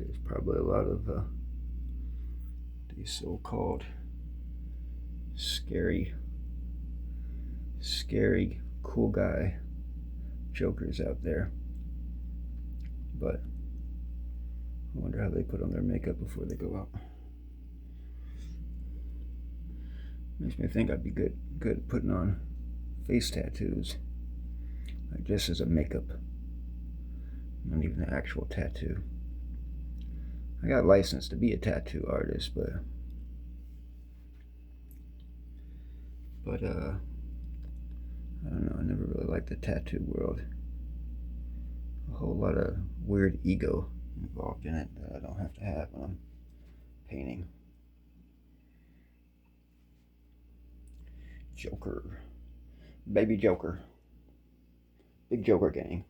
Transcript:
There's probably a lot of these so-called scary cool guy jokers out there, but I wonder how they put on their makeup before they go out. Makes me think I'd be good at putting on face tattoos, like just as a makeup, not even the actual tattoo. I got licensed to be a tattoo artist, but I don't know, I never really liked the tattoo world. A whole lot of weird ego involved in it that I don't have to have when I'm painting. Joker. Baby Joker. Big Joker gang.